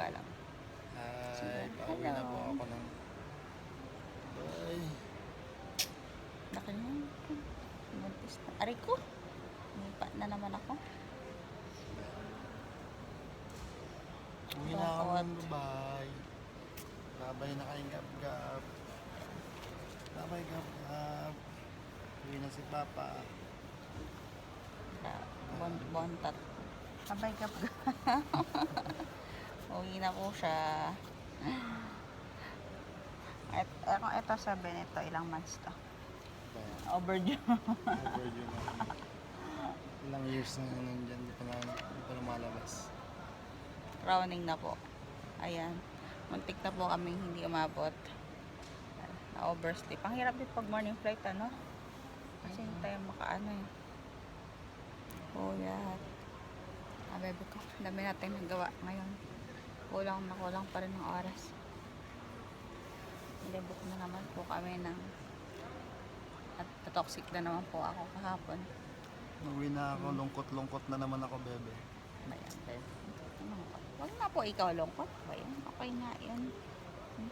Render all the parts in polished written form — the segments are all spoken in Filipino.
ka alam. Ay, pauwi na po ako ng... Bye. Laki na. Buntis na. Aray ko. Nipa na naman ako. Uwi na ako ng Dubai. Babay na kayong gab-gab. Babay gab-gab. Uwi na si Papa. Bontat. Sabay ka pa. Uwi na po siya. Ito sabi nito, ilang months to? Overdue. Overdue na kami. Ilang years na nandyan, di pa lumalabas. Crowning na po. Ayan. Muntik na po kaming hindi umabot. Na oversleep. Ang hirap din pag morning flight, ano? Kasi hindi tayo makaano eh. Puyat. Bebe ko. Dami natin nagawa ngayon. Kulang na kulang pa rin ng oras. Nilibok na naman po kami ng at toxic na naman po ako kahapon. Uwi na ako, lungkot-lungkot na naman ako, bebe. Ayan, bebe. Huwag na po ikaw lungkot. Ayan, okay nga yan.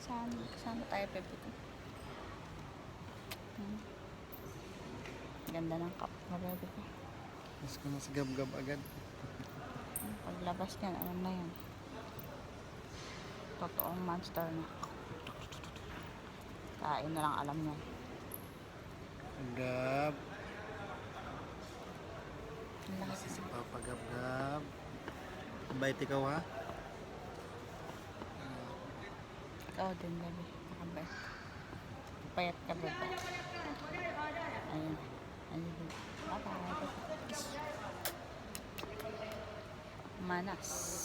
Saan tayo, bebe ko? Ganda ng cup na bebe ko. Mas ko na sa gab-gab agad. Paglabas niyan, ano na yan? Totoong monster na. Kain na lang alam niya. Gab. Ang lakas Kasi si Papa gab-gab. Bait ikaw, ha? ikaw din, bebe. Nakabait. Payat ka, bebe. Ayun. Ayun. Bye-bye. Manas.